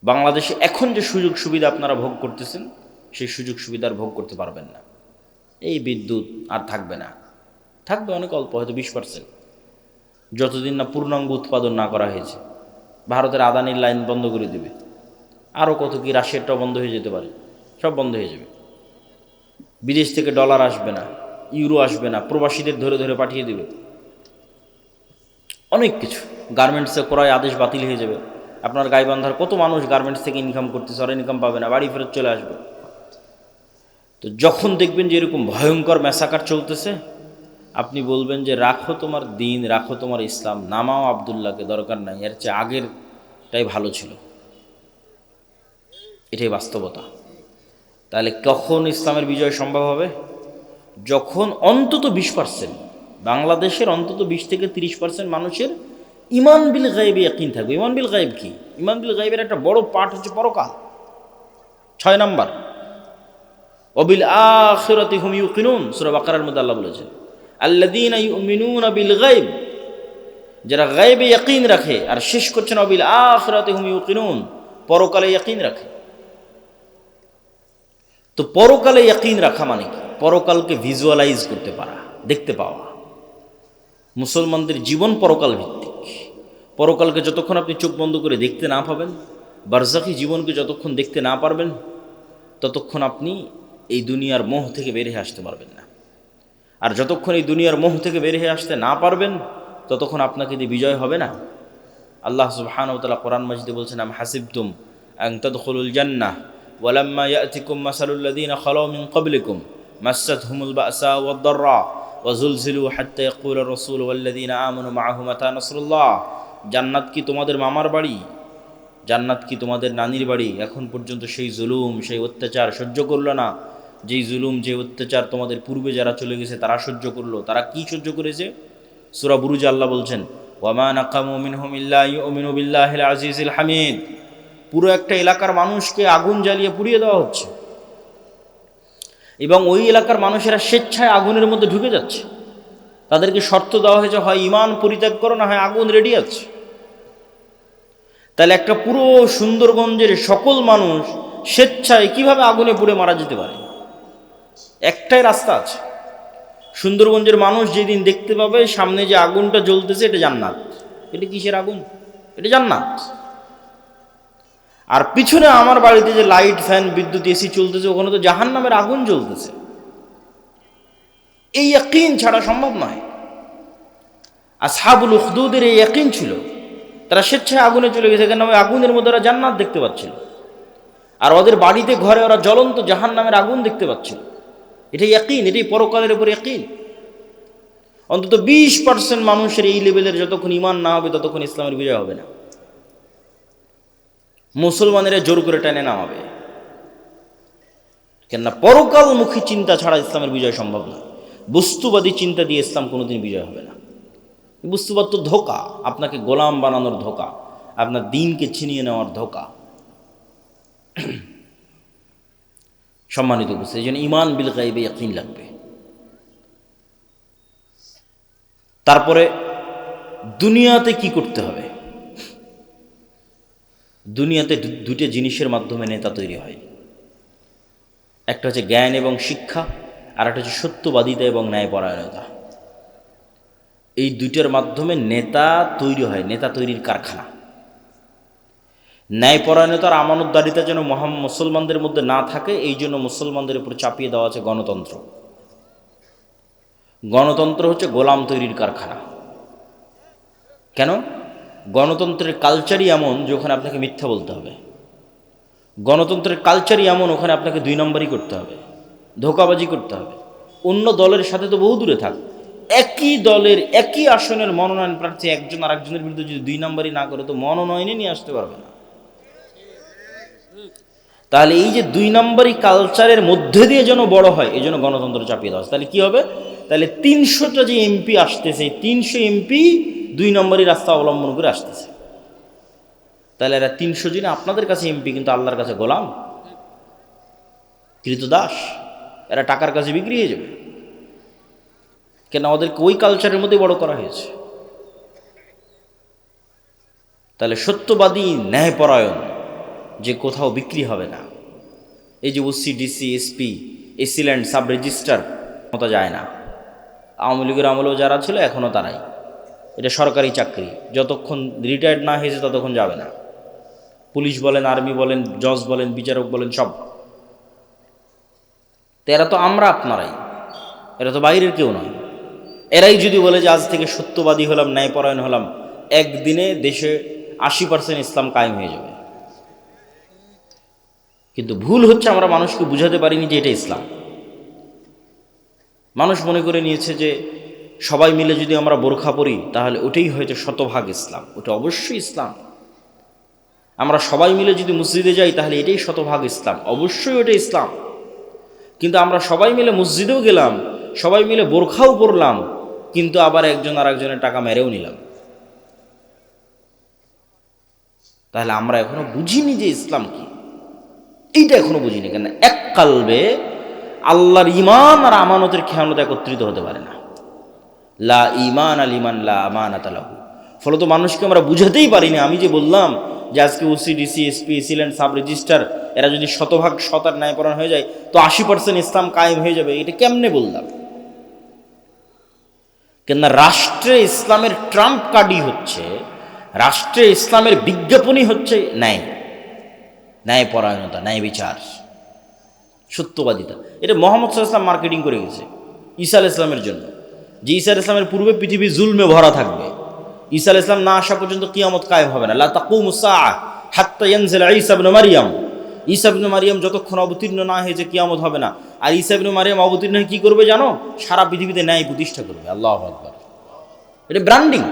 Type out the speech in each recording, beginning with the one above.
বাংলাদেশে এখন যে সুযোগ সুবিধা আপনারা ভোগ করতেছেন, সেই সুযোগ সুবিধার ভোগ করতে পারবেন না। এই বিদ্যুৎ আর থাকবে না, থাকবে অনেক অল্প, হয়তো 20%, যতদিন না পূর্ণাঙ্গ উৎপাদন না করা হয়েছে। ভারতের আদানির লাইন বন্ধ করে দেবে, আরও কত কি, রাশিয়ারটাও বন্ধ হয়ে যেতে পারে, সব বন্ধ হয়ে যাবে। বিদেশ থেকে ডলার আসবে না, ইউরো আসবে না, প্রবাসীদের ধরে ধরে পাঠিয়ে দেবে। অনেক কিছু, গার্মেন্টসে ক্রয় আদেশ বাতিল হয়ে যাবে। আপনার গাইবান্ধার কত মানুষ গার্মেন্টস থেকে ইনকাম করতেছে, আর ইনকাম পাবে না, বাড়ি ফেরত চলে আসবে। তো যখন দেখবেন যে এরকম ভয়ঙ্কর ম্যাসাকার চলতেছে, আপনি বলবেন যে রাখো তোমার দিন, রাখো তোমার ইসলাম, নামাও আবদুল্লাহকে, দরকার নাই, এর চেয়ে আগেরটাই ভালো ছিল। এটাই বাস্তবতা। তাহলে কখন ইসলামের বিজয় সম্ভব হবে? যখন অন্তত 20%, বাংলাদেশের অন্তত 20 থেকে 30% মানুষের ইমান বিল গায়েবে ইয়াকিন থাকবে। ইমান বিল গায়েব কি? ইমান বিল গায়েবের একটা বড় পার্ট হচ্ছে পরকাল। 6 নাম্বার, ওয়াবিল আখিরাতি হুম ইউকিনুন, সূরা বাকারার মধ্যে আল্লাহ বলেছেন আল্লাযীনা ইউমিনুনা বিল গায়ব, যারা গায়েবে ইয়াকিন রাখে। আর শেষ করছেন ওয়াবিল আখিরাতি হুম ইউকিনুন, পরকালে ইয়াকিন রাখে। তো পরকালে ইয়াকিন রাখা মানে কি? পরকালকে ভিজুয়ালাইজ করতে পারা, দেখতে পাওয়া। মুসলমানদের জীবন পরকাল ভিত্তিক। পরকালকে যতক্ষণ আপনি চোখ বন্ধ করে দেখতে না পাবেন, বারজাখী জীবনকে যতক্ষণ দেখতে না পারবেন, ততক্ষণ আপনি এই দুনিয়ার মোহ থেকে বের হয়ে আসতে পারবেন না। আর যতক্ষণ এই দুনিয়ার মোহ থেকে বের হয়ে আসতে না পারবেন, ততক্ষণ আপনাকে দিয়ে বিজয় হবে না। আল্লাহ সুবহানাহু ওয়া তাআলা কোরআন মাজিদে বলছেন, আম হাসিবতুম আন তাদখুলুল জান্নাহ ওয়ালাম্মা ইয়াতিকুম মাসালুল লাযীনা খালাউ মিন ক্বাবলিকুম মাসাতহুমুল বাসা ওয়াদ দাররা ওয়াজুলজিলু হাত্তা ইয়াকুলা রাসূলু ওয়াল্লাযীনা আমানু মাআহু মাতা নাসরুল্লাহ। জান্নাত কি তোমাদের মামার বাড়ি? জান্নাত কি তোমাদের নানির বাড়ি? এখন পর্যন্ত সেই জুলুম, সেই অত্যাচার সহ্য করলো না। যেই জুলুম, যে অত্যাচার তোমাদের পূর্বে যারা চলে গেছে তারা সহ্য করলো। তারা কি সহ্য করেছে? সূরা বুরুজে আল্লাহ বলছেন, ওয়ামা নাকামু মিনহুম ইল্লা ইউমিনু বিল্লাহিল আজিজিল হামিদ। পুরো একটা এলাকার মানুষকে আগুন জ্বালিয়ে পুড়িয়ে দেওয়া হচ্ছে, এবং ওই এলাকার মানুষেরা স্বেচ্ছায় আগুনের মধ্যে ঢুকে যাচ্ছে। তাদেরকে শর্ত দেওয়া হয়েছে, হয় ঈমান পরিত্যাগ করো, না হয় আগুন রেডি আছে। তাহলে একটা পুরো সুন্দরগঞ্জের সকল মানুষ স্বেচ্ছায় কিভাবে আগুনে পুড়ে মারা যেতে পারে? একটাই রাস্তা আছে। সুন্দরগঞ্জের মানুষ যেদিন দেখতে পাবে সামনে যে আগুনটা জ্বলতেছে, এটা জান্নাত। এটা কিসের আগুন? এটা জান্নাত। আর পিছনে আমার বাড়িতে যে লাইট, ফ্যান, বিদ্যুৎ, এসি চলতেছে, ওখানে তো জাহান্নামের আগুন জ্বলতেছে। এই ইয়াকিন ছাড়া সম্ভব নয়। আসহাবুল উখদুদের এই ইয়াকিন ছিল, তারা স্বেচ্ছায় আগুনে চলে গেছে, কেন? ওই আগুনের মধ্যে ওরা জান্নাত দেখতে পাচ্ছিল। আর ওদের বাড়িতে ঘরে ওরা জ্বলন্ত জাহান্নামের আগুন দেখতে পাচ্ছিল। এটাই ইয়াকিন, এটাই পরকালের উপর ইয়াকিন। অন্তত 20% মানুষের এই লেভেলের যতক্ষণ ঈমান না হবে, ততক্ষণ ইসলামের বিজয় হবে না। মুসলমানেরা জোর করে টেনে নামাবে, কেননা পরকালমুখী চিন্তা ছাড়া ইসলামের বিজয় সম্ভব না। বস্তুবাদী চিন্তা দিয়ে ইসলাম কোনোদিন বিজয় হবে না। বস্তুবাদ তো ধোঁকা, আপনাকে গোলাম বানানোর ধোঁকা, আপনার দিনকে ছিনিয়ে নেওয়ার ধোঁকা। সম্মানিত বুঝছে, এই জন্য ঈমান বিল গায়বে ইয়াকিন লাগবে। তারপরে দুনিয়াতে কি করতে হবে? দুনিয়াতে দুটো জিনিসের মাধ্যমে নেতা তৈরি হয়। একটা হচ্ছে জ্ঞান এবং শিক্ষা, আর একটা হচ্ছে সত্যবাদিতা এবং ন্যায়পরায়ণতা। এই দুইটার মাধ্যমে নেতা তৈরি হয়, নেতা তৈরির কারখানা। ন্যায়পরায়ণতার আমানতদারিতা যেন মুসলমানদের মধ্যে না থাকে, এই জন্য মুসলমানদের উপর চাপিয়ে দেওয়া আছে গণতন্ত্র। গণতন্ত্র হচ্ছে গোলাম তৈরির কারখানা। কেন? গণতন্ত্রের কালচারই এমন যে ওখানে আপনাকে মিথ্যা বলতে হবে। গণতন্ত্রের কালচারই এমন, ওখানে আপনাকে 2 নম্বরই করতে হবে, ধোঁকাবাজি করতে হবে। অন্য দলের সাথে তো বহু দূরে থাক, একই দলের একই আসনের মনোনয়ন প্রার্থী একজন আর একজনের বিরুদ্ধে যদি 2 নম্বরই না করে, তো মনোনয়নে নিয়ে আসতে পারবে না। তাহলে এই যে 2 নম্বরই কালচারের মধ্যে দিয়ে যেন বড় হয়, এই জন্য গণতন্ত্র চাপিয়ে দেওয়া। তাহলে কি হবে? তাহলে 300টা যে এমপি আসতেছে, 300 এমপি 2 নম্বরই রাস্তা অবলম্বন করে আসতেছে। তাহলে এরা 300 জন আপনাদের কাছে এমপি, কিন্তু আল্লাহর কাছে গোলাম, কৃতদাস। এরা টাকার কাছে বিক্রি হয়ে যাবে, কেন? ওদেরকে ওই কালচারের মধ্যে বড় করা হয়েছে। তাহলে সত্যবাদী, ন্যায়পরায়ণ, যে কোথাও বিক্রি হবে না। এই যে OC, DC, SP, AC land, sub registrar মতো যায় না। আওয়ামী লীগের আমলেও যারা ছিল এখনও তারাই। এটা সরকারি চাকরি, যতক্ষণ রিটায়ার্ড না হয়েছে ততক্ষণ যাবে না। পুলিশ বলেন, আর্মি বলেন, জজ বলেন, বিচারক বলেন, সব। তো এরা তো আমরা আপনারাই, এরা তো বাইরের কেউ নয়। এরাই যদি বলে যে আজ থেকে সত্যবাদী হলাম, ন্যায়পরায়ণ হলাম, একদিনে দেশে 80% ইসলাম কায়েম হয়ে যাবে। কিন্তু ভুল হচ্ছে আমরা মানুষকে বুঝাতে পারিনি যে এটা ইসলাম। মানুষ মনে করে নিয়েছে যে সবাই মিলে যদি আমরা বোরখা পরি তাহলে ওটাই হয়তো শতভাগ ইসলাম। ওটা অবশ্যই ইসলাম। আমরা সবাই মিলে যদি মসজিদে যাই তাহলে এটাই শতভাগ ইসলাম, অবশ্যই ওটা ইসলাম। কিন্তু আমরা সবাই মিলে মসজিদেও গেলাম, সবাই মিলে বোরখাও পরলাম, কিন্তু আবার একজন আর একজনের টাকা মেরেও নিলাম। তাহলে আমরা এখনো বুঝিনি যে ইসলাম কি, এইটা এখনো বুঝিনি। কেন? এক কালবে আল্লাহর ঈমান আর আমানতের খেয়ানত একত্রিত হতে পারে না। লা ঈমান আল ঈমান লা আমানাত লাহু। ফলত মানুষকে আমরা বুঝাতেই পারিনি। আমি যে বললাম যে আজকে OC, DC, SP, AC land, sub registrar এরা যদি শতভাগ শতার ন্যায়পরায়ণ হয়ে যায় তো 80% ইসলাম কায়েম হয়ে যাবে, এটা কেমনে বললাম? কেননা রাষ্ট্রে ইসলামের ট্রাম্প কার্ডই হচ্ছে, রাষ্ট্রে ইসলামের বিজ্ঞাপনই হচ্ছে ন্যায়, ন্যায়পরায়ণতা, ন্যায় বিচার, সত্যবাদিতা। এটা মোহাম্মদ সাল্লাল্লাহু আলাইহি ওয়াসাল্লাম মার্কেটিং করে গেছে ঈসা আলাইহিস সালামের জন্য, যে ঈসা আলাইহিস সালামের পূর্বে পৃথিবী জুলমে ভরা থাকবে। ঈসা আলাইহিস সালাম না আসা পর্যন্ত কিয়ামত কায়েম হবে না। লা তাকুমুস সাআহ হাত্তা ইয়ানজিল ঈসা ইবনে মারইয়াম। ঈসা ইবনে মারইয়াম যতক্ষণ অবতীর্ণ না হয়েছে কিয়ামত হবে না। আর ঈসা ইবনে মারইয়াম অবতীর্ণ হয়ে কি করবে জানো? সারা পৃথিবীতে ন্যায় প্রতিষ্ঠা করবে। আল্লাহু আকবার। এটা ব্র্যান্ডিং।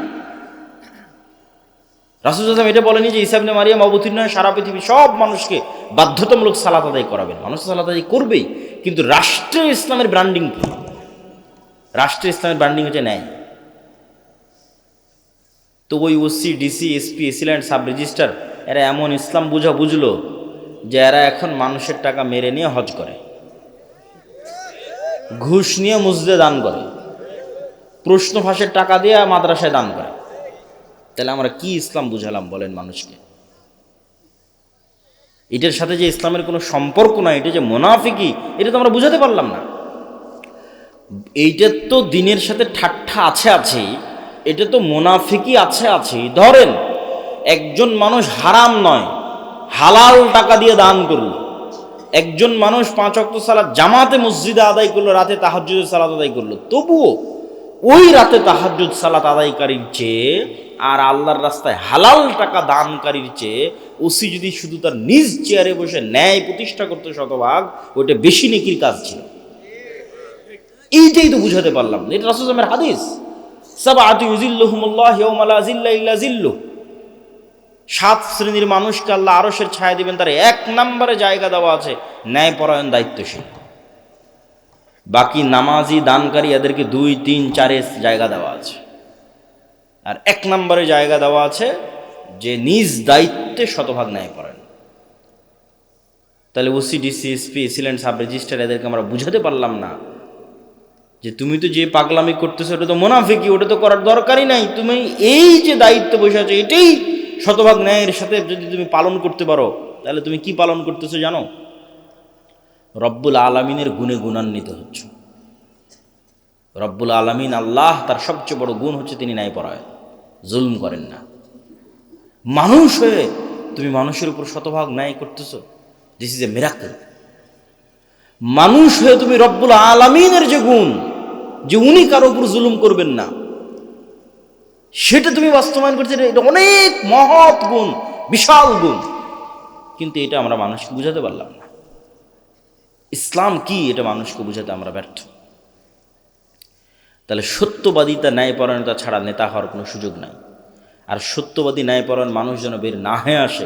রাসূল সাল্লাল্লাহু আলাইহি ওয়াসাল্লাম এটা বলেনি যে ঈসা ইবনে মারইয়াম অবতীর্ণ হয়ে সারা পৃথিবী সব মানুষকে বাধ্যতামূলক সালাত আদায় করাবেন। মানুষ সালাত আদায় করবেই, কিন্তু রাষ্ট্রে ইসলামের ব্র্যান্ডিং কি? রাষ্ট্রে ইসলামের ব্র্যান্ডিং হচ্ছে ন্যায়। তো ওই OC, DC, SP, AC land, sub registrar এরা এমন ইসলাম বুঝলো যে এরা এখন মানুষের টাকা মেরে নিয়ে হজ করে, ঘুষ নিয়ে মসজিদে দান করে, প্রশ্ন ফাঁসের টাকা দিয়ে মাদ্রাসায় দান করে। তাহলে আমরা কি ইসলাম বুঝালাম বলেন মানুষকে? এটার সাথে যে ইসলামের কোনো সম্পর্ক নাই, এটা যে মুনাফিকি, এটা তো আমরা বুঝাতে পারলাম না। এইটার তো দিনের সাথে ঠাট্টা আছে, এটা তো মুনাফিকি আছে। ধরেন একজন মানুষ হারাম নয় হালাল টাকা দিয়ে দান করল, একজন মানুষ 5 ওয়াক্ত সালাত জামাতে মসজিদে আদায় করলো, রাতে তাহাজ্জুদের সালাত আদায় করলো, তবুও ওই রাতে তাহাজ্জুদ সালাত আদায়কারীর চেয়ে আর আল্লাহর রাস্তায় হালাল টাকা দানকারীর চেয়ে ওসি যদি শুধু তার নিজ চেয়ারে বসে ন্যায় প্রতিষ্ঠা করতে শতভাগ, ওইটা বেশি নেকির কাজ ছিল। এইটাই তো বুঝাতে পারলাম না। এটা রাসূল সাল্লাল্লাহু আলাইহি ওয়াসাল্লামের হাদিস, সাবআতু ইউযিল্লুহুমুল্লাহু ইয়াওমা লা যিল্লা ইল্লা যিল্লুহু। 7 শ্রেণীর মানুষকে আল্লাহ আরশের ছায়া দিবেন, তার 1 নম্বরে জায়গা দেওয়া আছে ন্যায়পরায়ণ, দায়িত্বশীল। বাকি নামাজি, দানকারী এদেরকে 2, 3, 4 জায়গা দেওয়া আছে। আর 1 নম্বরে জায়গা দেওয়া আছে যে নিজ দায়িত্বে শতভাগ ন্যায়পরায়ণ। তাহলে OC, DC, SP, AC land, sub registrar এদেরকে আমরা বুঝাতে পারলাম না যে তুমি তো যে পাগলামি করতেছো ওটা তো মুনাফিকি, ওটা তো করার দরকারই নাই। তুমি এই যে দায়িত্ব বসে আছো এটাই শতভাগ ন্যায়ের সাথে যদি তুমি পালন করতে পারো, তাহলে তুমি কি পালন করতেছো জানো? রব্বুল আলামিনের গুণে গুণান্বিত হচ্ছ। রব্বুল আলামিন আল্লাহ, তার সবচেয়ে বড় গুণ হচ্ছে তিনি ন্যায়পরায়ণ, জুলম করেন না। মানুষ হয়ে তুমি মানুষের উপর শতভাগ ন্যায় করতেছো, দিস ইজ এ মিরাকল। মানুষ হয়ে তুমি রব্বুল আলামিনের যে গুণ, যে উনি কারো উপর জুলুম করবেন না, সেটা তুমি বাস্তবায়ন করছো। এটা অনেক মহৎ গুণ, বিশাল গুণ, কিন্তু এটা আমরা মানুষকে বুঝাতে পারলাম না। ইসলাম কি এটা মানুষকে বুঝাতে আমরা ব্যর্থ। তাহলে সত্যবাদিতা, ন্যায়পরায়ণতা ছাড়া নেতা হওয়ার কোনো সুযোগ নাই। আর সত্যবাদী, ন্যায়পরায়ণ মানুষ যেন বের না হয়ে আসে,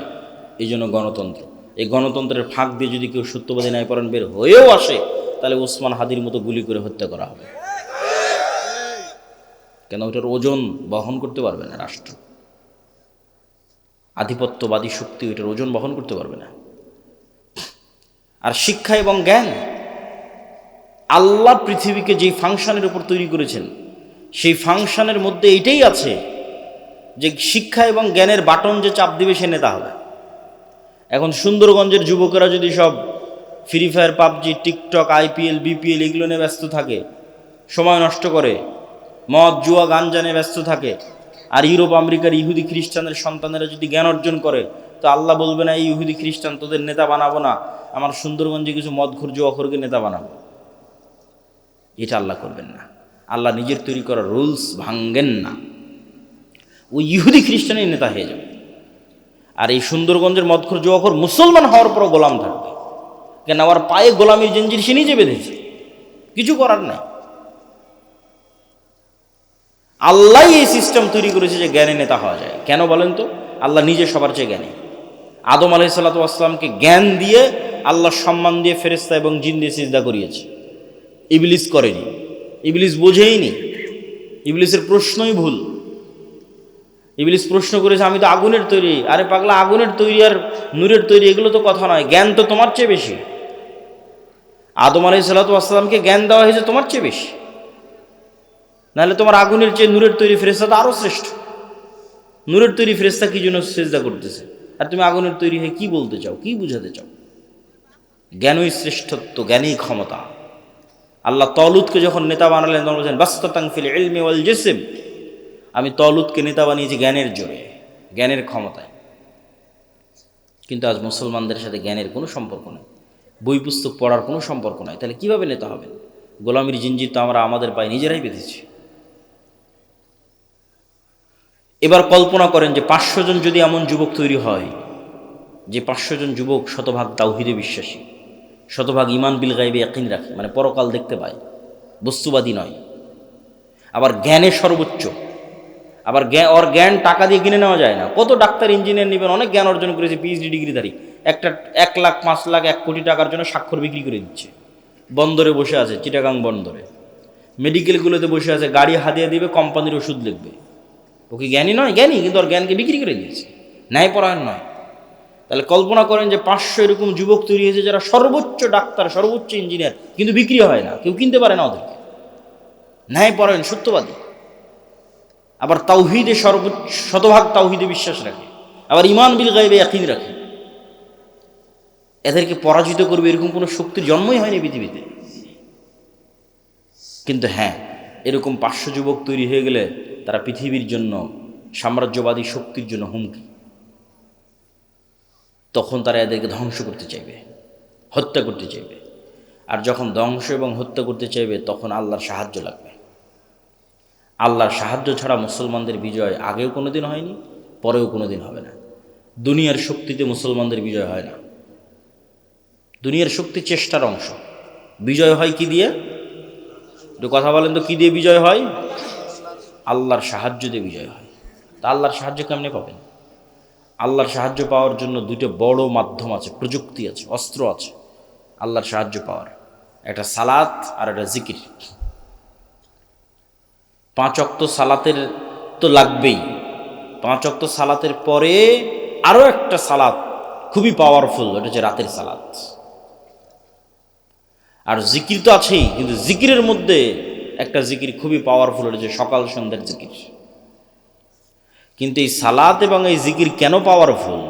এই জন্য গণতন্ত্র। এই গণতন্ত্রের ফাঁক দিয়ে যদি কেউ সত্যবাদী, ন্যায়পরায়ণ বের হয়েও আসে, তাহলে ওসমান হাদির মতো গুলি করে হত্যা করা হবে। কেন? ওটার ওজন বহন করতে পারবে না রাষ্ট্র। আধিপত্যবাদী শক্তি ওইটার ওজন বহন করতে পারবে না। আর শিক্ষা এবং জ্ঞান, আল্লাহ পৃথিবীকে যেই ফাংশনের উপর তৈরি করেছেন, সেই ফাংশনের মধ্যে এইটাই আছে যে শিক্ষা এবং জ্ঞানের বাটন যে চাপ দিবে সে নেতা হবে। এখন সুন্দরগঞ্জের যুবকেরা যদি সব free fire, PUBG, TikTok, IPL, BPL এগুলো নিয়ে ব্যস্ত থাকে, সময় নষ্ট করে, মদ, জুয়া, গাঞ্জা নিয়ে ব্যস্ত থাকে, আর ইউরোপ আমেরিকার ইহুদি খ্রিস্টানের সন্তানেরা যদি জ্ঞান অর্জন করে, তো আল্লাহ বলবে না এই ইহুদি খ্রিস্টান তোদের নেতা বানাবো না, আমার সুন্দরগঞ্জে কিছু মদখোর, জুয়াখোরকে নেতা বানাবো। এটা আল্লাহ করবেন না। আল্লাহ নিজের তৈরি করা রুলস ভাঙ্গেন না। ওই ইহুদি খ্রিস্টানের নেতা হয়ে যাবে। আর এই সুন্দরগঞ্জের মদখোর, জুয়াখোর মুসলমান হওয়ার পরও গোলাম থাকবে, কেন আমার পায়ে গোলামির জঞ্জির সে নিজে বেঁধেছে, কিছু করার নাই। আল্লাহ এই সিস্টেম তৈরি করেছে যে জ্ঞানে নেতা হওয়া যায়। কেন বলেন তো? আল্লাহ নিজে সবার চেয়ে জ্ঞানী। আদম আলাইহিসসালাতু ওয়াসসালামকে জ্ঞান দিয়ে আল্লাহ সম্মান দিয়ে ফেরেশতা এবং জিন দিয়ে সিজদা করিয়েছে। ইবলিস করেনি, ইবলিস বোঝেইনি, ইবলিসের প্রশ্নই ভুল। ইবলিস প্রশ্ন করেছে আমি তো আগুনের তৈরি। আরে পাগলা, আগুনের তৈরি আর নূরের তৈরি এগুলো তো কথা নয়, জ্ঞান তো তোমার চেয়ে বেশি। আদম আলাইহিসসালাতু ওয়াসসালামকে জ্ঞান দেওয়া হয়েছে তোমার চেয়ে বেশি, নাহলে তোমার আগুনের চেয়ে নূরের তৈরি ফেরেশতা তো আরও শ্রেষ্ঠ। নূরের তৈরি ফেরেশতা কি জন্য সিজদা করতেছে, আর তুমি আগুনের তৈরি হয়ে কি বলতে চাও, কি বুঝাতে চাও? জ্ঞানই শ্রেষ্ঠত্ব, জ্ঞানই ক্ষমতা। আল্লাহ তলুতকে যখন নেতা বানালেন তখন বলছেন বাসতাতান ফিল ইলমি ওয়াল জিসম, আমি তলুতকে নেতা বানিয়েছি জ্ঞানের জোরে, জ্ঞানের ক্ষমতায়। কিন্তু আজ মুসলমানদের সাথে জ্ঞানের কোনো সম্পর্ক নেই, বই পুস্তক পড়ার কোনো সম্পর্ক নাই। তাহলে কিভাবে নেতা হবেন? গোলামির জিঞ্জির তো আমরা আমাদের পায়ে নিজেরাই বেঁধেছি। এবার কল্পনা করেন যে 500 জন যদি এমন যুবক তৈরি হয়, যে 500 জন যুবক শতভাগ তাওহীদে বিশ্বাসী, শতভাগ ঈমান বিল গায়বে ইয়াকিন রাখে, মানে পরকাল দেখতে পায়, বস্তুবাদী নয়, আবার জ্ঞানে সর্বোচ্চ। আবার জ্ঞান টাকা দিয়ে কিনে নেওয়া যায় না। কত ডাক্তার, ইঞ্জিনিয়ার নেবেন, অনেক জ্ঞান অর্জন করেছে, পিএইচডি ডিগ্রিধারী, একটা 1 লাখ, 5 লাখ, 1 কোটি টাকার জন্য স্বাক্ষর বিক্রি করে দিচ্ছে। বন্দরে বসে আছে, চিটাগাং বন্দরে, মেডিকেলগুলোতে বসে আছে, গাড়ি হাতিয়ে দিবে, কোম্পানির ওষুধ লিখবে। ও কি জ্ঞানী নয়? জ্ঞানী, কিন্তু ওর জ্ঞানকে বিক্রি করে দিয়েছে, ন্যায়পরায়ণ নয়। তাহলে কল্পনা করেন যে 500 এরকম যুবক তৈরি হয়েছে যারা সর্বোচ্চ ডাক্তার, সর্বোচ্চ ইঞ্জিনিয়ার, কিন্তু বিক্রি হয় না, কেউ কিনতে পারে না ওদেরকে। ন্যায়পরায়ণ, সত্যবাদী, আবার তাওহীদে সর্বোচ্চ, শতভাগ তাওহীদে বিশ্বাস রাখে, আবার ঈমান বিল গায়বে ইয়াকিন রাখে। এদেরকে পরাজিত করবে এরকম কোনো শক্তির জন্মই হয়নি পৃথিবীতে। কিন্তু হ্যাঁ, এরকম 500 যুবক তৈরি হয়ে গেলে তারা পৃথিবীর জন্য, সাম্রাজ্যবাদী শক্তির জন্য হুমকি। তখন তারা এদেরকে ধ্বংস করতে চাইবে, হত্যা করতে চাইবে। আর যখন ধ্বংস এবং হত্যা করতে চাইবে তখন আল্লাহর সাহায্য লাগবে। আল্লাহর সাহায্য ছাড়া মুসলমানদের বিজয় আগেও কোনো দিন হয়নি, পরেও কোনো দিন হবে না। দুনিয়ার শক্তিতে মুসলমানদের বিজয় হয় না। দুনিয়ার শক্তি চেষ্টার অংশ। বিজয় হয় কি দিয়ে? একটু কথা বলেন তো, কি দিয়ে বিজয় হয়? আল্লাহর সাহায্য দিয়ে বিজয় হয়। তা আল্লাহর সাহায্য কেমনে পাবেন? আল্লাহর সাহায্য পাওয়ার জন্য 2টা বড় মাধ্যম আছে, প্রযুক্তি আছে, অস্ত্র আছে আল্লাহর সাহায্য পাওয়ার। একটা সালাত আর একটা জিকির। 5 ওয়াক্ত সালাতের তো লাগবেই। 5 ওয়াক্ত সালাতের পরে আরও একটা সালাত খুবই পাওয়ারফুল, এটা হচ্ছে রাতের সালাত। আর জিকির তো আছেই, কিন্তু জিকিরের মধ্যে একটা জিকির খুবই পাওয়ারফুল, এটা হচ্ছে সকাল সন্ধ্যার জিকির। কিন্তু এই সালাত এবং এই জিকির কেন পাওয়ারফুল,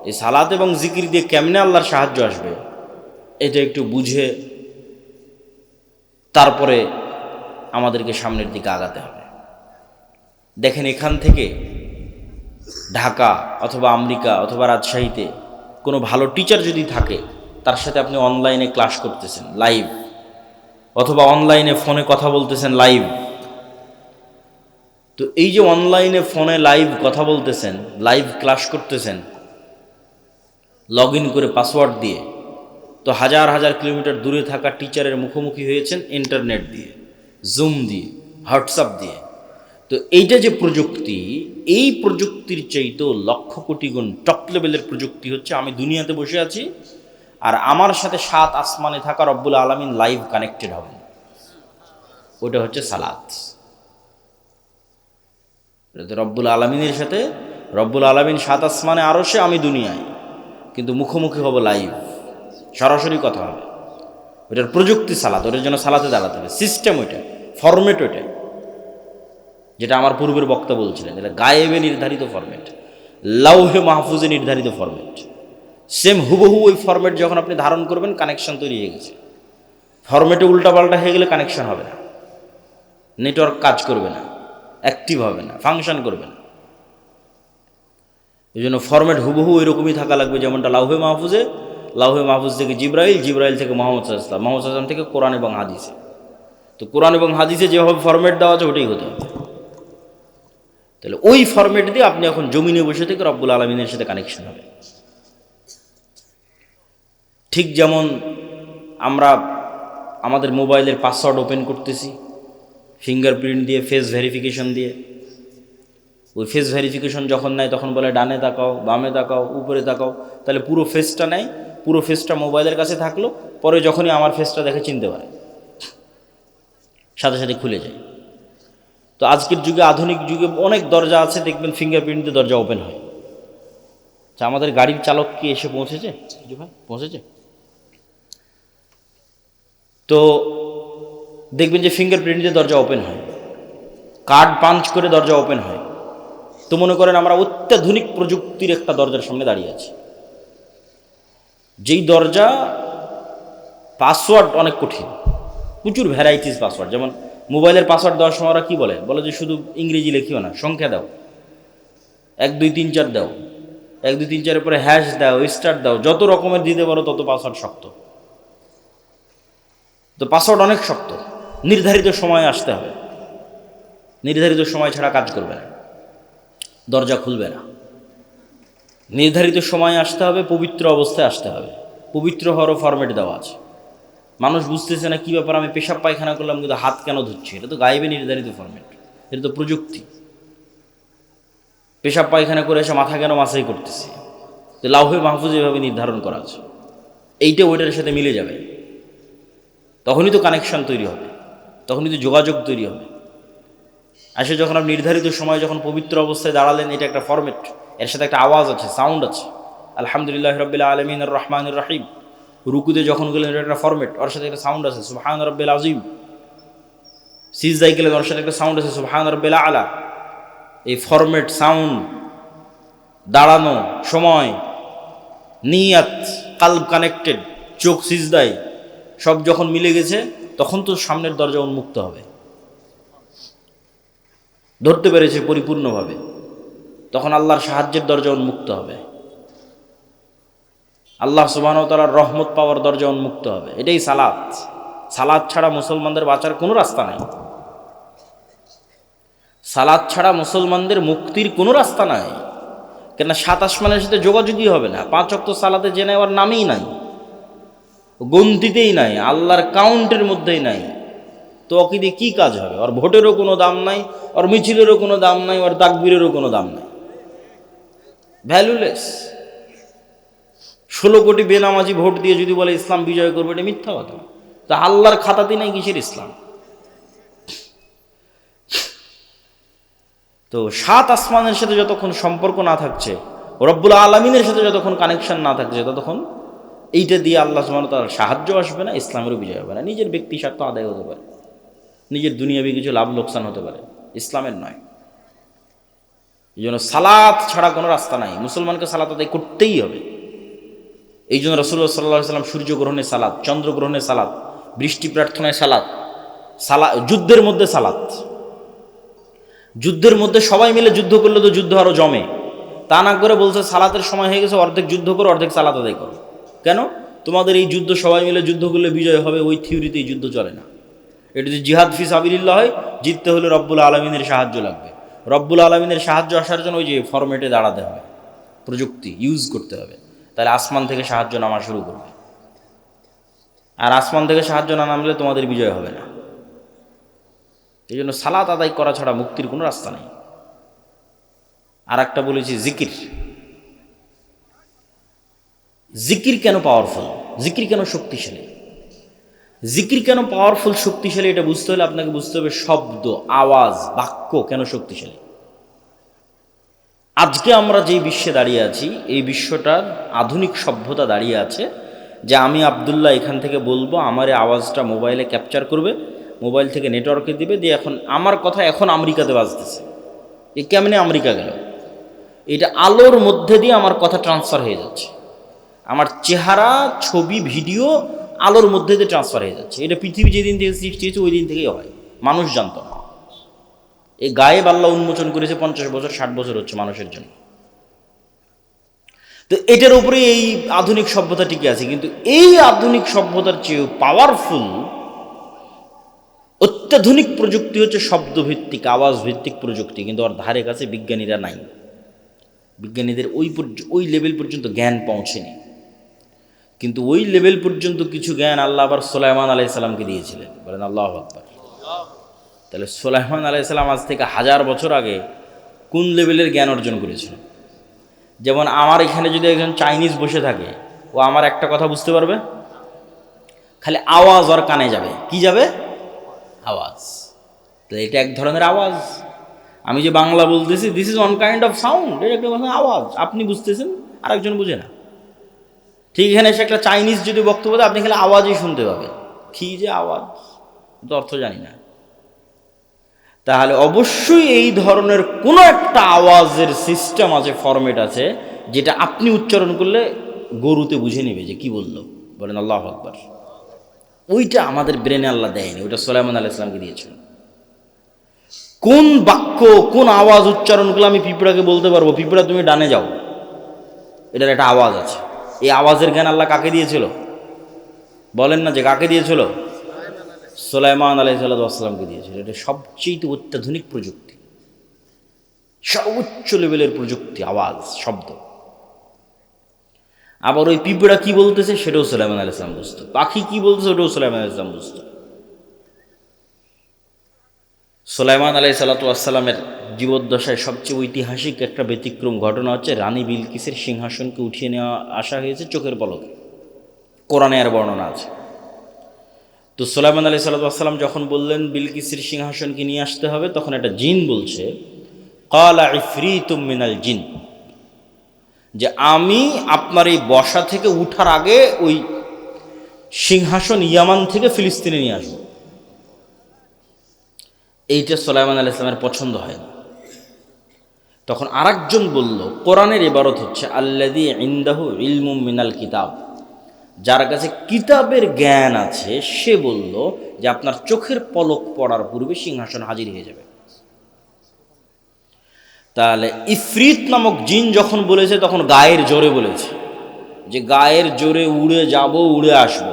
এই সালাত এবং জিকির দিয়ে কেমনে আল্লাহর সাহায্য আসবে, এটা একটু বুঝে তারপরে আমাদেরকে সামনের দিকে আগাতে হবে। দেখেন, এখান থেকে ঢাকা অথবা আমেরিকা অথবা রাজশাহীতে কোনো ভালো টিচার যদি থাকে, তার সাথে আপনি অনলাইনে ক্লাস করতেছেন লাইভ, অথবা অনলাইনে ফোনে কথা বলতেছেন লাইভ। তো এই যে অনলাইনে ফোনে লাইভ কথা বলতেছেন, লাইভ ক্লাস করতেছেন, লগ ইন করে পাসওয়ার্ড দিয়ে, তো হাজার হাজার কিলোমিটার দূরে থাকা টিচারের মুখোমুখি হয়েছেন ইন্টারনেট দিয়ে, জুম দিয়ে, হোয়াটসঅ্যাপ দিয়ে। তো এইটা যে প্রযুক্তি, এই প্রযুক্তির চাইতেও লক্ষ কোটি গুণ টপ লেভেলের প্রযুক্তি হচ্ছে আমি দুনিয়াতে বসে আছি আর আমার সাথে 7 আসমানে থাকা রব্বুল আলামিন লাইভ কানেক্টেড হবেন। ওটা হচ্ছে সালাত। রব্বুল আলামিনের সাথে, রব্বুল আলামিন 7 আসমানে, আরশে, আমি দুনিয়ায়, কিন্তু মুখোমুখি হব লাইভ, সরাসরি কথা হবে। ওটার প্রযুক্তি সালাত, ওটার জন্য সালাতে দাঁড়াতে হবে, সিস্টেম ওইটা, ফরম্যাট ওইটা, যেটা আমার পূর্বের বক্তা বলছিলেন, এটা গায়েবে নির্ধারিত ফরম্যাট, লাউহে মাহফুজে নির্ধারিত ফরম্যাট। সেম হুবহু ওই ফরম্যাট যখন আপনি ধারণ করবেন কানেকশন তৈরি হয়ে গেছে। ফরম্যাটে উল্টাপাল্টা হয়ে গেলে কানেকশন হবে না, নেটওয়ার্ক কাজ করবে না, অ্যাক্টিভ হবে না, ফাংশন করবে না। এই জন্য ফরম্যাট হুবহু ওই রকমই থাকা লাগবে, যেমনটা লাউহে মাহফুজে, লাউহে মাহফুজ থেকে জিব্রাইল, জিব্রাইল থেকে মোহাম্মদ সাল্লাল্লাহু আলাইহি ওয়াসাল্লাম, মোহাম্মদ সাল্লাল্লাহু আলাইহি ওয়াসাল্লাম থেকে কোরআন এবং হাদিসে। তো কোরআন এবং হাদিসে যেভাবে ফরম্যাট দেওয়া আছে ওটাই হতে হবে। তাহলে ওই ফরম্যাট দিয়ে আপনি এখন জমিনে বসে থেকে রব্বুল আলমিনের সাথে কানেকশন হবে। ঠিক যেমন আমরা আমাদের মোবাইলের পাসওয়ার্ড ওপেন করতেছি ফিঙ্গারপ্রিন্ট দিয়ে, ফেস ভেরিফিকেশন দিয়ে। ওই ফেস ভেরিফিকেশন যখন নেয় তখন বলে ডানে তাকাও, বামে তাকাও, উপরে তাকাও। তাহলে পুরো ফেসটা নেয়, পুরো ফেসটা মোবাইলের কাছে থাকলো, পরে যখনই আমার ফেসটা দেখে চিনতে পারে, সাথে সাথে খুলে যায়। তো আজকের যুগে, আধুনিক যুগে অনেক দরজা আছে, দেখবেন ফিঙ্গারপ্রিন্ট দিয়ে দরজা ওপেন হয়। আচ্ছা, আমাদের গাড়ির চালক কি এসে পৌঁছেছে? ভাই পৌঁছেছে? তো দেখবেন যে ফিঙ্গারপ্রিন্ট দিয়ে দরজা ওপেন হয়, কার্ড পাঞ্চ করে দরজা ওপেন হয়। তো মনে করেন আমরা অত্যাধুনিক প্রযুক্তির একটা দরজার সামনে দাঁড়িয়ে আছি, যেই দরজা পাসওয়ার্ড অনেক কঠিন, প্রচুর ভ্যারাইটিস পাসওয়ার্ড। যেমন মোবাইলের পাসওয়ার্ড দেওয়ার সময় ওরা কী বলে যে শুধু ইংরেজি লিখিও না, সংখ্যা দাও, 1 2 3 4 দাও, 1 2 3 4 পরে হ্যাশ দাও, স্টার দাও, যত রকমের দিতে পারো তত পাসওয়ার্ড শক্ত। তো পাসওয়ার্ড অনেক শক্ত, নির্ধারিত সময়ে আসতে হবে, নির্ধারিত সময় ছাড়া কাজ করবে না, দরজা খুলবে না। নির্ধারিত সময়ে আসতে হবে, পবিত্র অবস্থায় আসতে হবে। পবিত্র হওয়ারও ফরম্যাট দেওয়া আছে। মানুষ বুঝতেছে না কী ব্যাপার, আমি পেশাব পায়খানা করলাম কিন্তু হাত কেন ধুচ্ছি? এটা তো গায়েবে নির্ধারিত ফরম্যাট, এটা তো প্রযুক্তি। পেশাব পায়খানা করে এসে মাথা কেন মাসাই করতেছি? তো লাউহে মাহফুজ এভাবে নির্ধারণ করা আছে, এইটা ওইটার সাথে মিলে যাবে, তখনই তো কানেকশন তৈরি হবে, তখনই তো যোগাযোগ তৈরি হবে। আসে যখন আপনি নির্ধারিত সময় যখন পবিত্র অবস্থায় দাঁড়ালেন, এটা একটা ফরম্যাট, এর সাথে একটা আওয়াজ আছে, সাউন্ড আছে। আলহামদুলিল্লাহ রাব্বিল আলামিন আর রহমানির রহিম। রুকুতে যখন গেলেন, এটা একটা ফরম্যাট, ওর সাথে একটা সাউন্ড আছে, সুবহান রাব্বিল আযীম। সিজদায় গেলেন, ওর সাথে একটা সাউন্ড আছে, সুবহান রাব্বিল আলা। এই ফরম্যাট, সাউন্ড, দাঁড়ানো, সময়, নিয়াত, কালব কানেক্টেড, চোখ সিজদায়, সব যখন মিলে গেছে, তখন তো সামনের দরজা উন্মুক্ত হবে, ধরতে পেরেছে পরিপূর্ণভাবে, তখন আল্লাহর সাহায্যের দরজা উন্মুক্ত হবে, আল্লাহ সুবহানাহু ওয়া তাআলার রহমত পাওয়ার দরজা উন্মুক্ত হবে। এটাই সালাত। সালাত ছাড়া মুসলমানদের বাঁচার কোনো রাস্তা নাই, সালাত ছাড়া মুসলমানদের মুক্তির কোনো রাস্তা নাই। কেন? 7 আসমানের সাথে যোগাযোগই হবে না, 5 ওয়াক্ত সালাতে যে নেওয়ার নামই নাই, গন্তিতেই নাই, আল্লাহর কাউন্টের মধ্যেই নাই। তো ওকে দিয়ে কী কাজ হবে? ওর ভোটেরও কোনো দাম নাই, ওর মিছিলেরও কোনো দাম নাই, ওর তাকবীরেরও কোনো দাম নাই, ভ্যালুলেস। 16 কোটি বেনামাজি ভোট দিয়ে যদি বলে ইসলাম বিজয় করবে, এটা মিথ্যা কথা। তা আল্লাহর খাতাতে নাই কিসের ইসলাম? তো 7 আসমানের সাথে যতক্ষণ সম্পর্ক না থাকছে, রব্বুল আলামিনের সাথে যতক্ষণ কানেকশন না থাকছে, ততক্ষণ এইটা দিয়ে আল্লাহ সুবহানাহু ওয়া তাআলার সাহায্য আসবে না, ইসলামেরও বিজয় হবে না। নিজের ব্যক্তি স্বার্থ আদায় হতে পারে, নিজের দুনিয়াবি কিছু লাভ লোকসান হতে পারে, ইসলামের নয়। এই জন্য সালাত ছাড়া কোনো রাস্তা নাই, মুসলমানকে সালাত আদায় করতেই হবে। এই জন্য রাসূলুল্লাহ সাল্লাল্লাহু আলাইহি ওয়াসাল্লাম সূর্যগ্রহণের সালাত, চন্দ্রগ্রহণের সালাত, বৃষ্টি প্রার্থনায় সালাত, যুদ্ধের মধ্যে সালাত। যুদ্ধের মধ্যে সবাই মিলে যুদ্ধ করলে তো যুদ্ধ আরও জমে, তা না করে বলছে সালাতের সময় হয়ে গেছে, অর্ধেক যুদ্ধ করো, অর্ধেক সালাত আদায় করো। কেন? তোমাদের এই যুদ্ধ সবাই মিলে যুদ্ধ করলে বিজয় হবে, ওই থিওরিতে এই যুদ্ধ চলে না। এটা যদি জিহাদ ফি সাবিলিল্লাহ হয়, জিততে হলে রব্বুল আলামিনের সাহায্য লাগবে। রব্বুল আলামিনের সাহায্য আসার জন্য ওই যে ফরম্যাটে দাঁড়াতে হবে, প্রযুক্তি ইউজ করতে হবে, তাহলে আসমান থেকে সাহায্য নামা শুরু করবে। আর আসমান থেকে সাহায্য না নামলে তোমাদের বিজয় হবে না। এই জন্য সালাত আদায় করা ছাড়া মুক্তির কোনো রাস্তা নেই। আর একটা বলেছি, জিকির। জিকির কেন পাওয়ারফুল? জিকির কেন শক্তিশালী? জিকির কেন পাওয়ারফুল, শক্তিশালী? এটা বুঝতে হলে আপনাকে বুঝতে হবে শব্দ, আওয়াজ, বাক্য কেন শক্তিশালী। আজকে আমরা যেই বিশ্বে দাঁড়িয়ে আছি, এই বিশ্বটার আধুনিক সভ্যতা দাঁড়িয়ে আছে যে আমি আব্দুল্লাহ এখান থেকে বলবো, আমার এই আওয়াজটা মোবাইলে ক্যাপচার করবে, মোবাইল থেকে নেটওয়ার্কে দিবে, দিয়ে এখন আমার কথা এখন আমেরিকাতে বাজতেছে। এ কেমনে আমেরিকা গেল? এটা আলোর মধ্যে দিয়ে আমার কথা ট্রান্সফার হয়ে যাচ্ছে। আমার চেহারা, ছবি, ভিডিও আলোর মধ্যে দিয়ে ট্রান্সফার হয়ে যাচ্ছে। এটা পৃথিবী যেদিন থেকে সৃষ্টি হয়েছে ওই দিন থেকেই হয়, মানুষ জানত না। এই গায়েব আল্লাহ উন্মোচন করেছে 50 বছর 60 বছর হচ্ছে মানুষের জন্য। তো এটার উপরে এই আধুনিক সভ্যতা টিকে আছে। কিন্তু এই আধুনিক সভ্যতার চেয়েও পাওয়ারফুল অত্যাধুনিক প্রযুক্তি হচ্ছে শব্দভিত্তিক, আওয়াজ ভিত্তিক প্রযুক্তি। কিন্তু ওর ধারে কাছে বিজ্ঞানীরা নাই। বিজ্ঞানীদের ওই লেভেল পর্যন্ত জ্ঞান পৌঁছেনি। কিন্তু ওই লেভেল পর্যন্ত কিছু জ্ঞান আল্লাহ আবার সুলাইমান আলাইহিসসালামকে দিয়েছিলেন। বলেন আল্লাহু আকবার। তাহলে সুলাইমান আলাইহিসসালাম আজ থেকে 1000 বছর আগে কোন লেভেলের জ্ঞান অর্জন করেছিল? যেমন আমার এখানে যদি একজন চাইনিজ বসে থাকে, ও আমার একটা কথা বুঝতে পারবে, খালি আওয়াজ ওর কানে যাবে। কি যাবে? আওয়াজ। তো এটা এক ধরনের আওয়াজ। আমি যে বাংলা বলতেছি, this is one kind of sound, এটা একটা আওয়াজ। আপনি বুঝতেছেন, আরেকজন বুঝে না। ঠিক এখানে এসে একটা চাইনিজ যদি বক্তব্য দেয়, আপনি খালি আওয়াজই শুনতে পাবেন। কি যে আওয়াজ, তো অর্থ জানি না। তাহলে অবশ্যই এই ধরনের কোনো একটা আওয়াজের সিস্টেম আছে, ফরম্যাট আছে, যেটা আপনি উচ্চারণ করলে গরুতে বুঝে নেবে যে কি বললো। বলেন আল্লাহু আকবার। ওইটা আমাদের ব্রেনে আল্লাহ দেয়নি, ওইটা সুলাইমান আলাইহিস সালামকে দিয়েছিল। কোন বাক্য, কোন আওয়াজ উচ্চারণ করলে আমি পিঁপড়াকে বলতে পারবো, পিঁপড়া তুমি ডানে যাও, এটার একটা আওয়াজ আছে। এই আওয়াজের জ্ঞান আল্লাহ কাকে দিয়েছিল? বলেন না যে কাকে দিয়েছিল? সুলাইমান আলাইহিসসালামকে দিয়েছিল। এটা সবচেয়ে অত্যাধুনিক প্রযুক্তি, সর্বোচ্চ লেভেলের প্রযুক্তি, আওয়াজ, শব্দ। আবার ওই পিঁপড়া কি বলতেছে সেটাও সুলাইমান আলাইহিস সালাম বুঝতো, পাখি কি বলতেছে ওটাও সুলাইমান আলাইহিস সালাম বুঝতো। সুলাইমান আলাইহিসসালামের জীবদ্দশায় সবচেয়ে ঐতিহাসিক একটা ব্যতিক্রম ঘটনা হচ্ছে রানী বিলকিসের সিংহাসনকে উঠিয়ে নেওয়া আসা হয়েছে চোখের পলকে। কোরআনে আর বর্ণনা আছে। তো সুলাইমান আলাইহিসসালাম যখন বললেন বিলকিসের সিংহাসনকে নিয়ে আসতে হবে, তখন একটা জিন বলছে, ক্বালা ইফরিতুম মিনাল জিন, যে আমি আপনার এই বসা থেকে উঠার আগে ওই সিংহাসন ইয়ামান থেকে ফিলিস্তিনে নিয়ে আসবো। এইটা সুলাইমান আলাইহিস সালামের পছন্দ হয় না। তখন আরেকজন বলল, কোরআনের ইবারত হচ্ছে আল্লাযী ইনদাহু ইলমুম মিনাল কিতাব, যার কাছে কিতাবের জ্ঞান আছে, সে বলল যে আপনার চোখের পলক পড়ার পূর্বে সিংহাসন হাজির হয়ে যাবে। তাহলে ইফরিত নামক জিন যখন বলেছে, তখন গায়ের জোরে বলেছে, যে গায়ের জোরে উড়ে যাব, উড়ে আসব।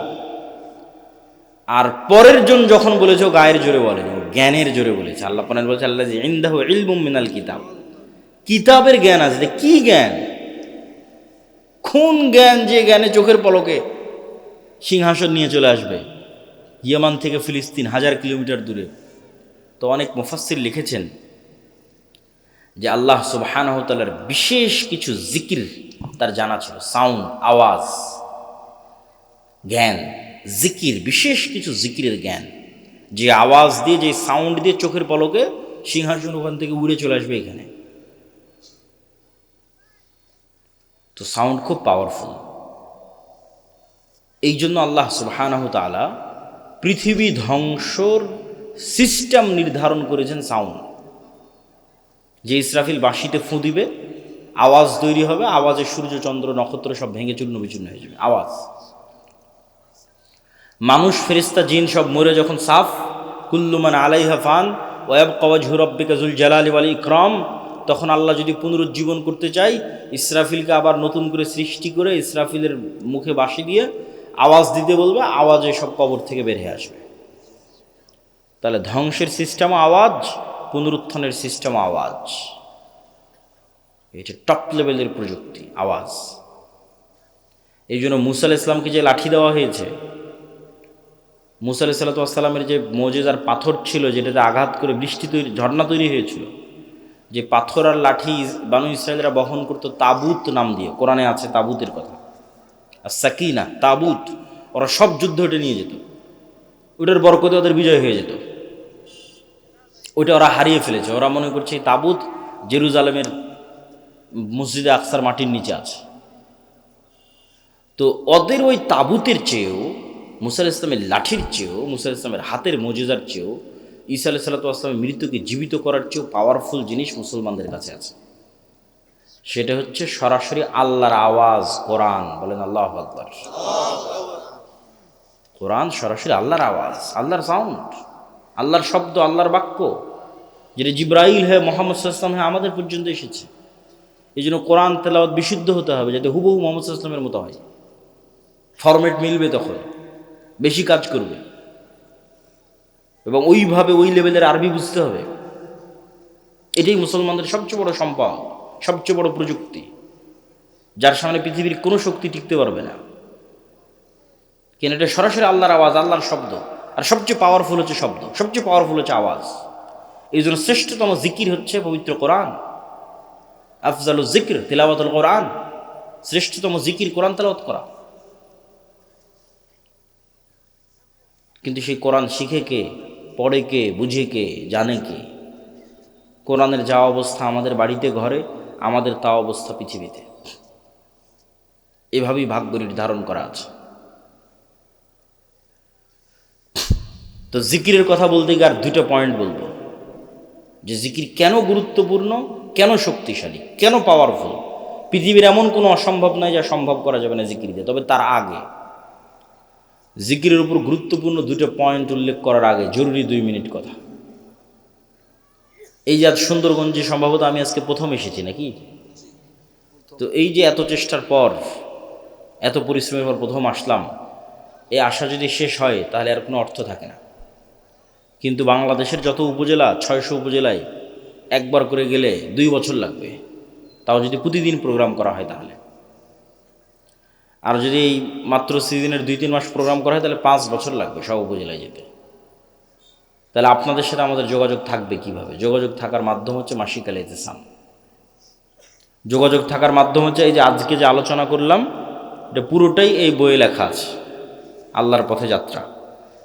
আর পরের জন যখন বলেছে, গায়ের জোরে বলেনি, জ্ঞানের জোরে বলেছে। আল্লাহ পাক বলেছে আল্লাযী ইনদাহু ইলমুম মিনাল কিতাব, কিতাবের জ্ঞান আছে। কি জ্ঞান? কোন জ্ঞান? যে জ্ঞানে চোখের পলকে সিংহাসন নিয়ে চলে আসবে ইয়ামান থেকে ফিলিস্তিন, 1000 কিলোমিটার দূরে। তো অনেক মুফাসসির লিখেছেন যে আল্লাহ সুবহানাহু ওয়া তাআলার বিশেষ কিছু জিকির তার জানা ছিল, সাউন্ড, আওয়াজ, জ্ঞান, জিকির, বিশেষ কিছু জিকিরের জ্ঞান, যে আওয়াজ দিয়ে, যে সাউন্ড দিয়ে চোখের পলকে সিংহাসন ওখান থেকে উড়ে চলে আসবে এখানে। তো সাউন্ড খুব পাওয়ারফুল। এই জন্য আল্লাহ সুবহানাহু ওয়া তাআলা পৃথিবী ধ্বংসর সিস্টেম নির্ধারণ করেছেন সাউন্ড। যে ইসরাফিল বাঁশিতে ফুঁ দিবে, আওয়াজ তৈরি হবে, আওয়াজে সূর্য চন্দ্র নক্ষত্র সব ভেঙে চূর্ণ বিচূর্ণ হয়ে যাবে, আওয়াজ। মানুষ, ফেরেশতা, জিন সব মরে যখন সাফ, কুল্লু মান আলাইহা ফান ওয়া ইয়াবকা ওয়াজহু রাব্বিকা যুল জালালি ওয়াল ইকরাম, তখন আল্লাহ যদি পুনরুজ্জীবন করতে চাই, ইসরাফিলকে আবার নতুন করে সৃষ্টি করে ইসরাফিলের মুখে বাঁশি দিয়ে আওয়াজ দিতে বলবে, আওয়াজে সব কবর থেকে বের হয়ে আসবে। তাহলে ধ্বংসের সিস্টেমও আওয়াজ, পুনরুত্থানের সিস্টেম আওয়াজ। এটা টপ লেভেলের প্রযুক্তি, আওয়াজ। এই জন্য মুসা আলাইহিস সালামকে যে লাঠি দেওয়া হয়েছে, মুসা আলাইহিস সালামের যে মুজিজার পাথর ছিল, যেটাতে আঘাত করে বৃষ্টি তৈরি, ঝর্ণা তৈরি হয়েছিল, যে পাথর আর লাঠি বানু ইসরায়েলরা বহন করতো তাবুত নাম দিয়ে, কোরআনে আছে তাবুতের কথা, আর সাকিনা, তাবুত। ওরা সব যুদ্ধ ওটা নিয়ে যেত, ওটার বরকতে ওদের বিজয় হয়ে যেত। ওইটা ওরা হারিয়ে ফেলেছে। ওরা মনে করছে এই তাবুত জেরুজালেমের মসজিদে আকসার মাটির নিচে আছে। তো ওদের ওই তাবুতের চেয়েও, মুসা আলাইহিস সালামের লাঠির চেয়েও, মুসা আলাইহিস সালামের হাতের মুজিজার চেয়েও, ঈসা আলাইহিস সালামের মৃত্যুকে জীবিত করার চেয়েও পাওয়ারফুল জিনিস মুসলমানদের কাছে আছে। সেটা হচ্ছে সরাসরি আল্লাহর আওয়াজ কোরআন। বলেন আল্লাহু আকবার। কোরআন সরাসরি আল্লাহর আওয়াজ, আল্লাহর সাউন্ড, আল্লাহর শব্দ, আল্লাহর বাক্য, যেটা জিব্রাইল হয়ে মুহাম্মদ সাল্লাল্লাহু আলাইহি ওয়াসাল্লাম হয়ে আমাদের পর্যন্ত এসেছে। এই জন্য কোরআন তেলাওয়াত বিশুদ্ধ হতে হবে, যাতে হুবহু মুহাম্মদ সাল্লাল্লাহু আলাইহি ওয়াসাল্লামের মতো হয়। ফরম্যাট মিলবে, তখন বেশি কাজ করবে, এবং ওইভাবে ওই লেভেলের আরবি বুঝতে হবে। এটাই মুসলমানদের সবচেয়ে বড় সম্পদ, সবচেয়ে বড় প্রযুক্তি, যার সামনে পৃথিবীর কোনো শক্তি টিকতে পারবে না। কেন? এটা সরাসরি আল্লাহর আওয়াজ, আল্লাহর শব্দ, আর সবচেয়ে পাওয়ারফুল হচ্ছে শব্দ, সবচেয়ে পাওয়ারফুল হচ্ছে আওয়াজ। এই জন্য শ্রেষ্ঠতম জিকির হচ্ছে পবিত্র কোরআন। আফজালুজ জিকর তিলাওয়াতুল কোরআন, শ্রেষ্ঠতম জিকির কোরআন তেলাওয়াত করা। কিন্তু সেই কোরআন শিখে কে, পড়ে কে, বুঝে কে, জানে কে? কোরআনের যা অবস্থা আমাদের বাড়িতে ঘরে, আমাদের তা অবস্থা পৃথিবীতে। এভাবেই ভাগ্য নির্ধারণ করা আছে। তো জিকিরের কথা বলতে গিয়ে আর দুইটা পয়েন্ট বলবো, যে জিকির কেন গুরুত্বপূর্ণ, কেন শক্তিশালী, কেন পাওয়ারফুল। পৃথিবীর এমন কোনো অসম্ভব নয় যা সম্ভব করা যাবে না জিকির দিয়ে। তবে তার আগে জিকিরের উপর গুরুত্বপূর্ণ দুটো পয়েন্ট উল্লেখ করার আগে জরুরি 2 মিনিট কথা। এই যে আজ সুন্দরগঞ্জে সম্ভবত আমি আজকে প্রথম এসেছি নাকি? তো এই যে এত চেষ্টার পর, এত পরিশ্রমের পর প্রথম আসলাম, এই আশা যদি শেষ হয় তাহলে আর কোনো অর্থ থাকে না। কিন্তু বাংলাদেশের যত উপজেলা, 600 উপজেলায় একবার করে গেলে 2 বছর লাগবে, তাও যদি প্রতিদিন প্রোগ্রাম করা হয় তাহলে। আর যদি এই মাত্র সিজনের 2-3 মাস প্রোগ্রাম করা হয় তাহলে 5 বছর লাগবে সব উপজেলায় যেতে। তাহলে আপনাদের সাথে আমাদের যোগাযোগ থাকবে কিভাবে? যোগাযোগ থাকার মাধ্যম হচ্ছে মাসিক আল ইতিসাম। যোগাযোগ থাকার মাধ্যম হচ্ছে এই যে আজকে যে আলোচনা করলাম, এটা পুরোটাই এই বইয়ে লেখা আছে, আল্লাহর পথে যাত্রা।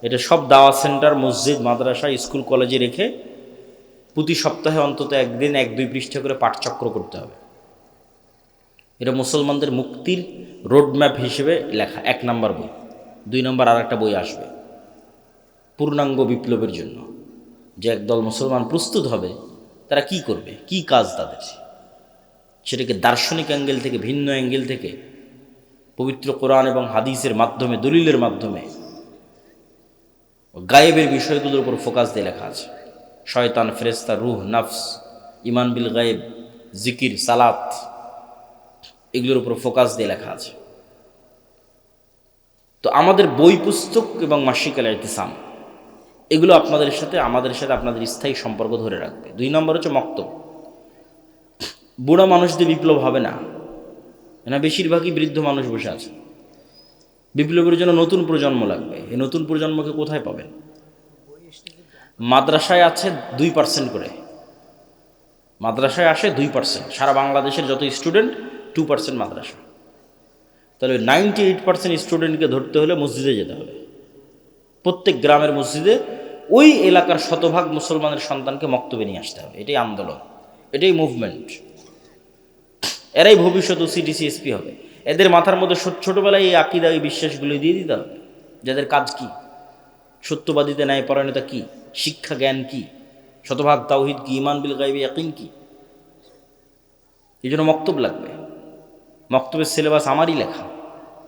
এটা সব দাওয়াত সেন্টার, মসজিদ, মাদ্রাসা, স্কুল, কলেজে রেখে প্রতি সপ্তাহে অন্তত একদিন 1-2 পৃষ্ঠা করে পাঠচক্র করতে হবে। এটা মুসলমানদের মুক্তির রোডম্যাপ হিসেবে লেখা 1 নম্বর বই। 2 নম্বর আর একটা বই আসবে পূর্ণাঙ্গ বিপ্লবের জন্য, যে একদল মুসলমান প্রস্তুত হবে, তারা কি করবে, কি কাজ তাদের, সেটাকে দার্শনিক অ্যাঙ্গেল থেকে, ভিন্ন অ্যাঙ্গেল থেকে, পবিত্র কোরআন এবং হাদিসের মাধ্যমে, দলিলের মাধ্যমে, গায়েবের বিষয়গুলোর উপর ফোকাস দিয়ে লেখা আছে। শয়তান, ফেরেশতা, রূহ, নফস, ইমান বিল গায়েব, জিকির, সালাত, এগুলোর উপর ফোকাস দিয়ে লেখা আছে। তো আমাদের বই পুস্তক এবং মাসিক আল ইতিসাম, এগুলো আপনাদের সাথে, আমাদের সাথে আপনাদের স্থায়ী সম্পর্ক ধরে রাখবে। 2 নম্বর হচ্ছে মক্তব। বুড়া মানুষদের বিপ্লব হবে না, বেশিরভাগই বৃদ্ধ মানুষ বসে আছে। বিপ্লবের জন্য নতুন প্রজন্ম লাগবে। এই নতুন প্রজন্মকে কোথায় পাবেন? মাদ্রাসায় আছে 2% করে, মাদ্রাসায় আসে 2%। সারা বাংলাদেশের যত স্টুডেন্ট, 2% মাদ্রাসা। তাহলে 98% স্টুডেন্টকে ধরতে হলে মসজিদে যেতে হবে। প্রত্যেক গ্রামের মসজিদে ওই এলাকার শতভাগ মুসলমানের সন্তানকে মক্তবে নিয়ে আসতে হবে। এটাই আন্দোলন, এটাই মুভমেন্ট। এরাই ভবিষ্যৎ ওসিডিসি এসপি হবে। এদের মাথার মধ্যে ছোটোবেলায় এই আকিদা, এই বিশ্বাসগুলো দিয়ে দিতে হবে। যাদের কাজ কি, সত্যবাদিতা, ন্যায় পরায়ণতা কি, শিক্ষা জ্ঞান কি, শতভাগ তাওহীদ কি, ঈমান বিল গায়বি ইয়াকিন কি। এই জন্য মক্তব লাগবে। মক্তবের সিলেবাস আমারই লেখা।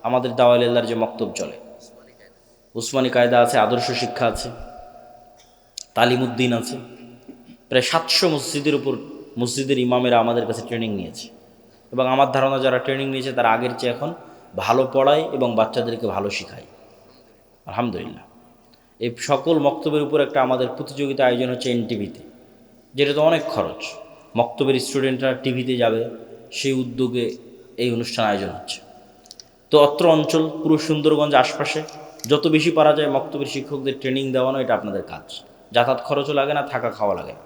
আমাদের দাওয়ায়ে ইল্লাহর যে মক্তব চলে, উসমানী কায়দা আছে, আদর্শ শিক্ষা আছে, তালিমউদ্দিন আছে। প্রায় 700 মসজিদের উপর মসজিদের ইমামেরা আমাদের কাছে ট্রেনিং নিয়েছে, এবং আমার ধারণা যারা ট্রেনিং নিয়েছে তারা আগের চেয়ে এখন ভালো পড়ায় এবং বাচ্চাদেরকে ভালো শেখায়, আলহামদুলিল্লাহ। এই সকল মক্তবের উপর একটা আমাদের প্রতিযোগিতা আয়োজন হচ্ছে এনটিভিতে, যেটা তো অনেক খরচ। মক্তবের স্টুডেন্টরা টিভিতে যাবে, সেই উদ্যোগে এই অনুষ্ঠান আয়োজন হচ্ছে। তো অত্র অঞ্চল, পুরো সুন্দরগঞ্জ আশপাশে যত বেশি পারা যায় মক্তবের শিক্ষকদের ট্রেনিং দেওয়ানো, এটা আপনাদের কাজ। যাতায়াত খরচও লাগে না, থাকা খাওয়া লাগে না।